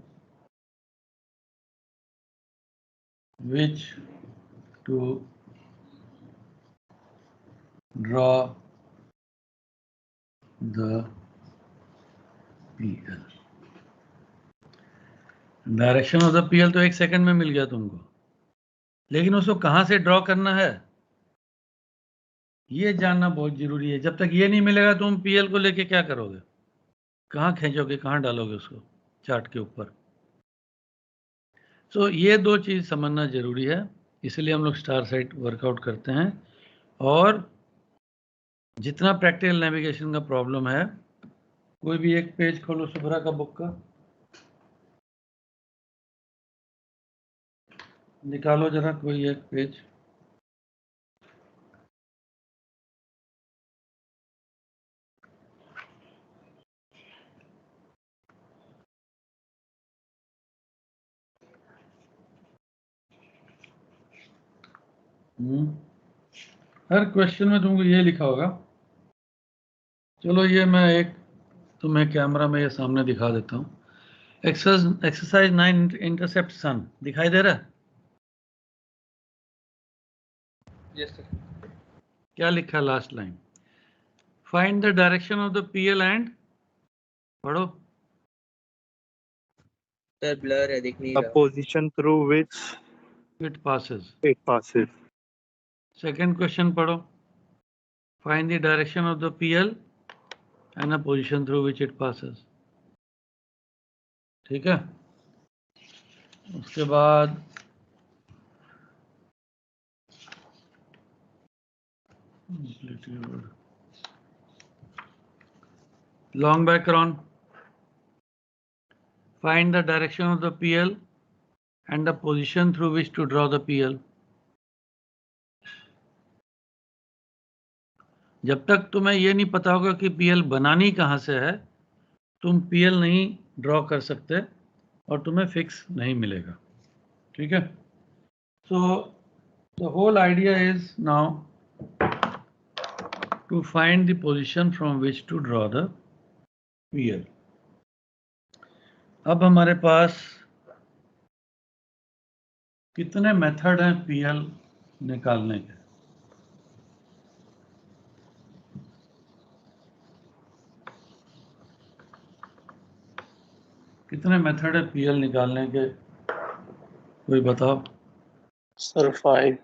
A: which to draw the PL. Direction of the PL तो 1 सेकंड में मिल गया तुमको, लेकिन उसको कहां से ड्रॉ करना है ये जानना बहुत जरूरी है। जब तक ये नहीं मिलेगा तुम PL को लेके क्या करोगे, कहां खींचोगे, कहां डालोगे उसको चार्ट के ऊपर। सो ये दो चीज समझना जरूरी है, इसलिए हम लोग स्टार सेट वर्कआउट करते हैं। और जितना प्रैक्टिकल नेविगेशन का प्रॉब्लम है, कोई भी एक पेज खोलो सुभरा का बुक का, निकालो जरा कोई एक पेज। हर क्वेश्चन में तुमको ये लिखा होगा। चलो ये मैं एक तुम्हें कैमरा में ये सामने दिखा देता हूँ। एक्सरसाइज 9 इंटरसेप्ट सन दिखाई दे रहा है?
D: Yes sir.
A: क्या लिखा है last line? Find the direction of the PL and, पढ़ो।
C: सर ब्लर है, दिख नहीं
E: A
C: रहा।
E: position through which
A: it passes.
E: it passes.
A: Second question पढ़ो। Find the direction of the PL and a position through which it passes. ठीक है। उसके बाद long background, find the direction of the PL and the position through which to draw the PL. जब तक तुम्हें ये नहीं पता होगा कि PL बनानी कहां से है, तुम PL नहीं ड्रॉ कर सकते और तुम्हें फिक्स नहीं मिलेगा। ठीक है। So the whole idea is now to find the position from which to draw the PL. अब हमारे पास कितने मेथड हैं PL निकालने के? कितने मेथड है PL निकालने के, कोई बताओ?
G: Sir, 5.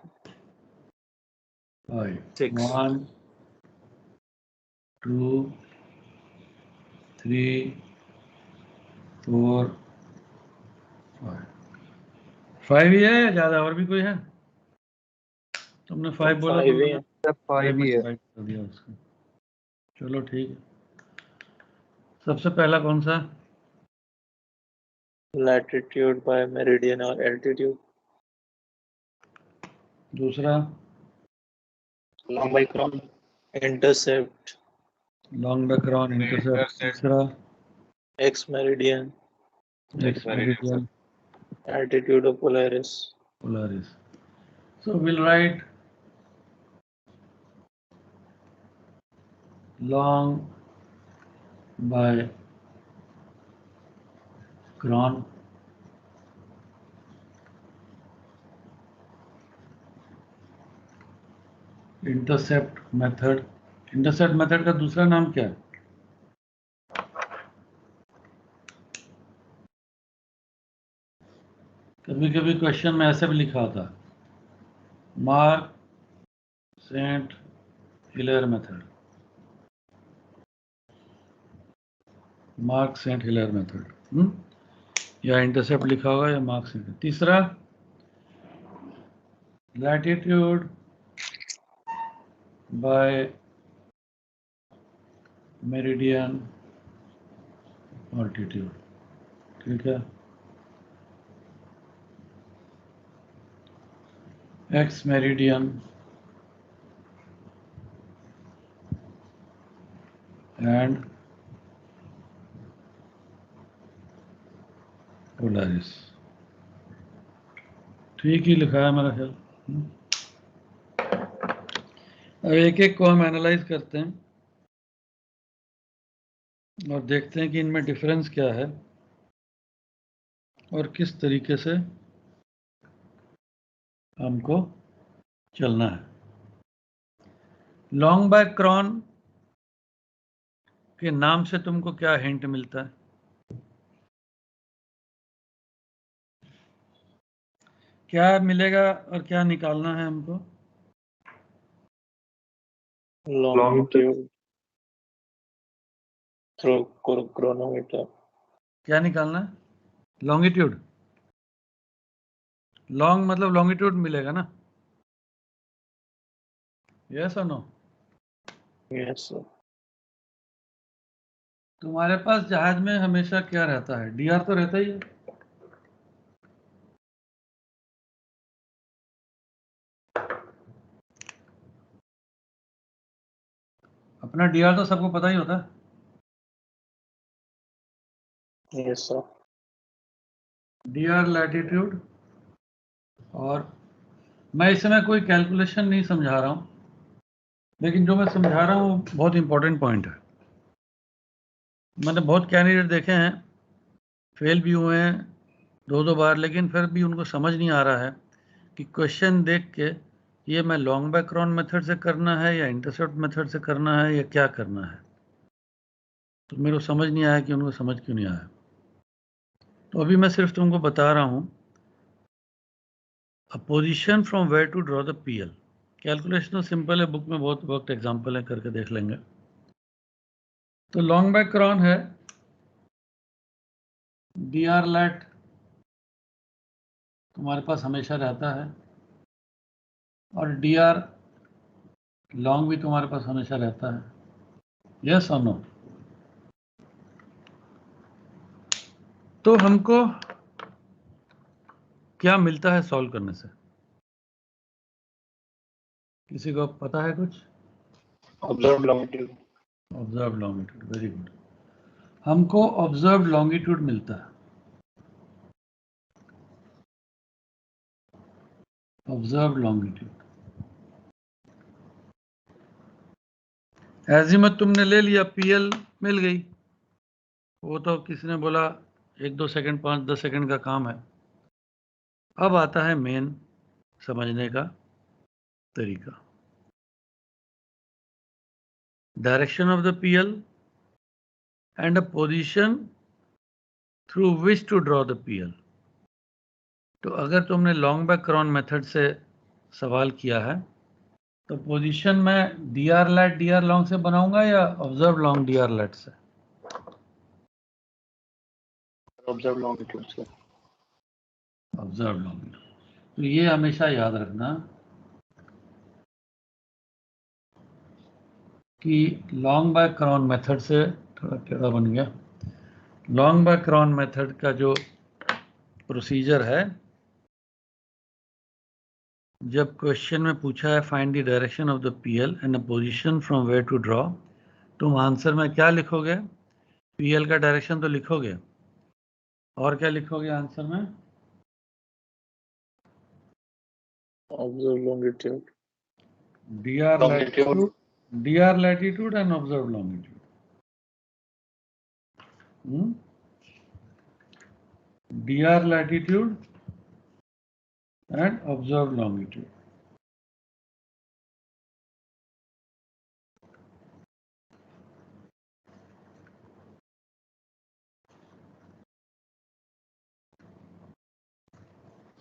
A: 5.
H: 6.
A: 1 2 3 4 5. 5 ही है या ज्यादा और भी कोई है? तुमने 5 बोला
G: 5
A: तो
G: ही है।
E: Sir, 5 ही है।
A: divide कर दिया उसको। चलो ठीक है। सबसे पहला कौन सा?
G: Latitude by meridian or altitude.
A: दूसरा?
F: Long by crown.
G: Intercept.
A: Long background, intercept. तीसरा?
G: X meridian.
A: X meridian,
G: Altitude of Polaris.
A: Polaris. So we'll write long by cron, intercept method. Intercept method का दूसरा नाम क्या है? कभी कभी क्वेश्चन में ऐसे भी लिखा होता है, Marcq Saint Hilaire method. Marcq Saint Hilaire method, या इंटरसेप्ट लिखा होगा या मार्क सेंट। तीसरा? Latitude by meridian altitude. ठीक है। Ex meridian and Polaris. ठीक ही लिखा है मेरा ख्याल। अब एक एक को हम एनालाइज करते हैं और देखते हैं कि इनमें डिफरेंस क्या है और किस तरीके से हमको चलना है। लॉन्ग बाय क्रॉन के नाम से तुमको क्या हिंट मिलता है? क्या मिलेगा और क्या निकालना है हमको?
G: Longitude through chronometer.
A: क्या निकालना है? लॉन्गिट्यूड। लॉन्ग मतलब लॉन्गिट्यूड मिलेगा ना? यस और नो?
G: Yes, sir.
A: तुम्हारे पास जहाज में हमेशा क्या रहता है? डीआर तो रहता ही है। अपना डीआर तो सबको पता ही होता है।
G: Yes, sir.
A: डीआर लैटिट्यूड, और मैं इस समय कोई कैलकुलेशन नहीं समझा रहा हूं, लेकिन जो मैं समझा रहा हूं बहुत इंपॉर्टेंट पॉइंट है। मैंने बहुत कैंडिडेट देखे हैं, फेल भी हुए हैं 2-2 बार, लेकिन फिर भी उनको समझ नहीं आ रहा है कि क्वेश्चन देख के ये मैं लॉन्ग बाय क्रॉन मेथड से करना है या इंटरसेप्ट मेथड से करना है या क्या करना है। तो मेरे को समझ नहीं आया कि उनको समझ क्यों नहीं आया। तो अभी मैं सिर्फ तुमको बता रहा हूं a position from where to draw the PL. Calculation तो सिंपल है, बुक में बहुत वक्त एग्जांपल है, करके देख लेंगे। तो लॉन्ग बाय क्रॉन है डीआर लैट तुम्हारे पास हमेशा रहता है, और डीआर लॉन्ग भी तुम्हारे पास हमेशा रहता है। यस और नो? तो हमको क्या मिलता है सॉल्व करने से? किसी को पता है कुछ?
F: Observed longitude.
A: Observe longitude, very good. हमको ऑब्जर्व लॉन्गिट्यूड मिलता है। ऑब्जर्व लॉन्गिट्यूड एजीमथ तुमने ले लिया, पीएल मिल गई। वो तो किसी ने बोला 1-2 सेकंड 5-10 सेकंड का काम है। अब आता है मेन समझने का तरीका। Direction of the PL and a position through which to draw the PL. तो अगर तुमने लॉन्ग बाय क्रॉन मेथड से सवाल किया है तो पोजीशन में डीआर लैट डीआर लॉन्ग से बनाऊंगा या ऑब्जर्व लॉन्ग डीआर लैट से?
F: Observed longitude, sir.
A: Observe long. तो ये हमेशा याद रखना कि लॉन्ग बाय क्रॉन मेथड से, थोड़ा टेढ़ा बन गया, लॉन्ग बाय क्रॉन मेथड का जो प्रोसीजर है, जब क्वेश्चन में पूछा है find the direction of the PL and the position from where to draw, तुम आंसर में क्या लिखोगे? पीएल का डायरेक्शन तो लिखोगे, और क्या लिखोगे आंसर में?
G: Observed longitude.
A: dr
F: Longitude.
A: latitude and observed longitude. dr latitude and observed longitude.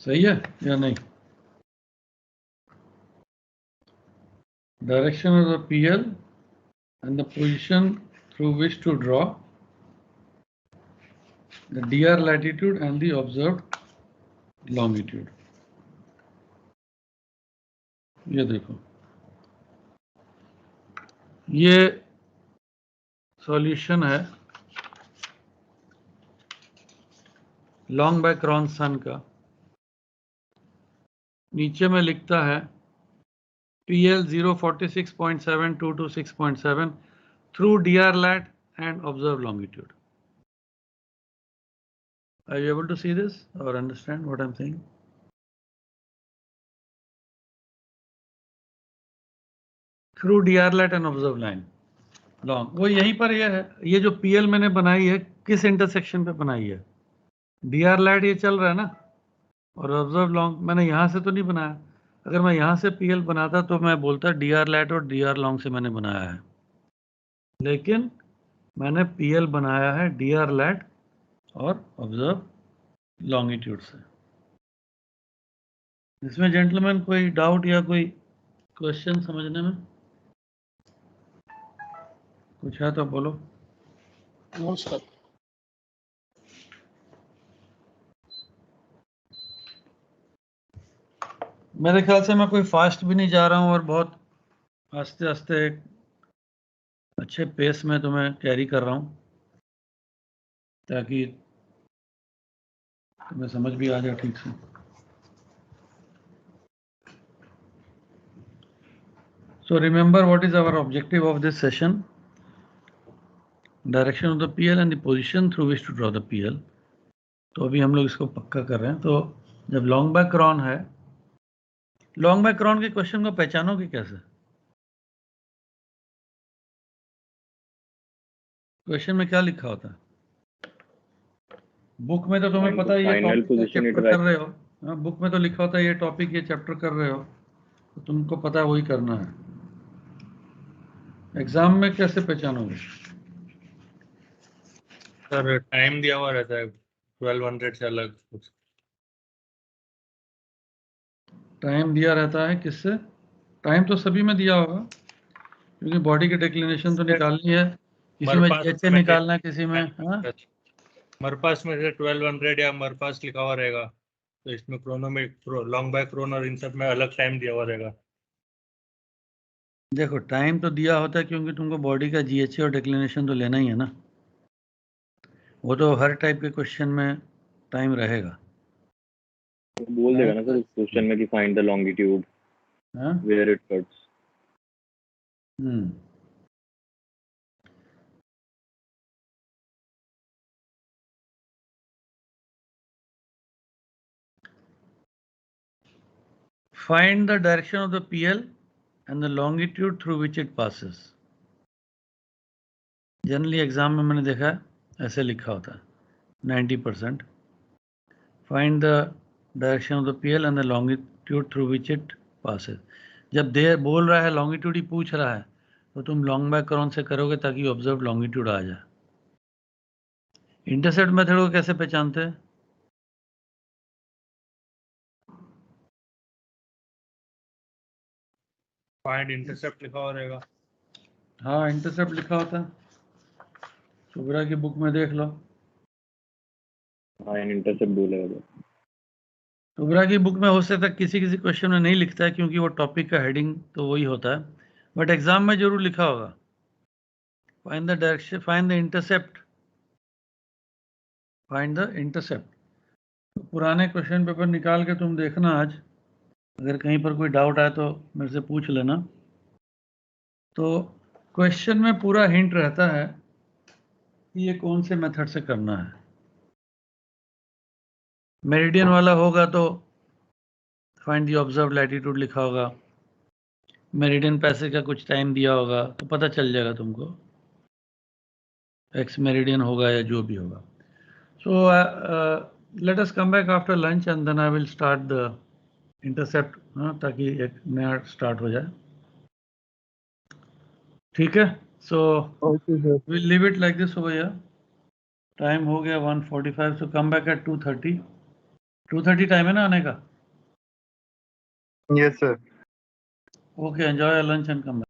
A: सही है या नहीं? Direction of the PL and the position through which to draw the dr latitude and the observed longitude. ये देखो, ये solution है long by Crohn सन का। नीचे में लिखता है PL 046.7 226.7 through dr lat and observed longitude. Are you able to see this or understand what I'm saying? Through D R-late and observe line long. वो यहीं पर ये है, ये जो पीएल मैंने बनाई है किस इंटरसेक्शन पे बनाई है? डीआर-लेट ये चल रहा है ना, और ऑब्जर्व लॉन्ग मैंने यहाँ से तो नहीं बनाया। अगर मैं यहाँ से पीएल बनाता तो मैं बोलता डीआर-लेट और डीआर लॉन्ग से मैंने बनाया है, लेकिन मैंने पीएल बनाया है डीआर-लेट और ऑब्जर्व लॉन्गिट्यूड से। इसमें जेंटलमैन कोई डाउट या कोई क्वेश्चन समझने में कुछ है तो बोलो।
G: No sir.
A: मेरे ख्याल से मैं कोई फास्ट भी नहीं जा रहा हूँ और बहुत आस्ते आस्ते अच्छे पेस में तुम्हें कैरी कर रहा हूँ ताकि तुम्हें समझ भी आ जाए ठीक से। So remember what is our objective of this session? Direction of the PL and the position through which to draw the PL. तो अभी हम लोग इसको पक्का कर रहे हैं। तो जब लॉन्ग बैक क्रॉन है, लॉन्ग बैक क्रॉन के क्वेश्चन को पहचानोगे कैसे? क्वेश्चन में क्या लिखा होता है? बुक में तो तुम्हें पता है ये टॉपिक चैप्टर कर रहे हो, हाँ, बुक में तो लिखा होता है ये टॉपिक ये चैप्टर कर रहे हो, तो तुमको पता है वही करना है। एग्जाम में कैसे पहचानोगे?
I: सर टाइम दिया हुआ रहता है 1200 से अलग कुछ।
A: टाइम दिया रहता है किससे? टाइम तो सभी में दिया होगा, क्योंकि बॉडी की डिक्लिनेशन तो निकालनी है, किसी में जीएचए निकालना है, किसी में
I: मरपास में से 1200 या मरपास लिखा हुआ रहेगा, तो इसमें लॉन्ग बैक क्रोन और इन सब में अलग टाइम दिया हुआ रहेगा।
A: देखो टाइम तो दिया होता है क्योंकि तुमको बॉडी का जीएचए और डिक्लिनेशन तो लेना ही है ना, वो तो हर टाइप के क्वेश्चन में टाइम रहेगा।
J: बोल देगा ना सर क्वेश्चन में कि find the longitude where it cuts.
A: Find the direction of the PL and the longitude through which it passes. Generally exam में मैंने देखा है ऐसे लिखा होता है 90%। Find the direction of the PL and the longitude through which it passes. जब दे बोल रहा है लॉन्गिट्यूड ही पूछ रहा है तो तुम लॉन्ग बैक क्रॉन से करोगे ताकि ऑब्जर्व लॉन्गिट्यूड आ जाए। इंटरसेप्ट मेथड को कैसे पहचानते हैं?
I: फाइंड इंटरसेप्ट लिखा हुआ रहेगा।
A: हाँ इंटरसेप्ट लिखा होता है, शुभ्रा की बुक में देख लो।
J: हाँ इंटरसेप्ट बोलेगा।
A: शुभ्रा की बुक में हो सकता है किसी किसी क्वेश्चन में नहीं लिखता है क्योंकि वो टॉपिक का हेडिंग तो वही होता है, बट एग्जाम में जरूर लिखा होगा। Find the direction, find the intercept, find the intercept. तो पुराने क्वेश्चन पेपर निकाल के तुम देखना आज, अगर कहीं पर कोई डाउट आए तो मेरे से पूछ लेना। तो क्वेश्चन में पूरा हिंट रहता है कि ये कौन से मेथड से करना है। मेरिडियन वाला होगा तो फाइंड द ऑब्जर्व लैटिट्यूड लिखा होगा, मेरिडियन पैसेज का कुछ टाइम दिया होगा तो पता चल जाएगा तुमको, एक्स मेरिडियन होगा या जो भी होगा। So let us come back after lunch and then I will start the intercept, ताकि एक नया स्टार्ट हो जाए। ठीक है, so will leave it like this over here. Time हो गया 1:45, so come back at 2:30। 2:30 time है ना आने का?
E: Yes sir.
A: Okay, enjoy your lunch and come back.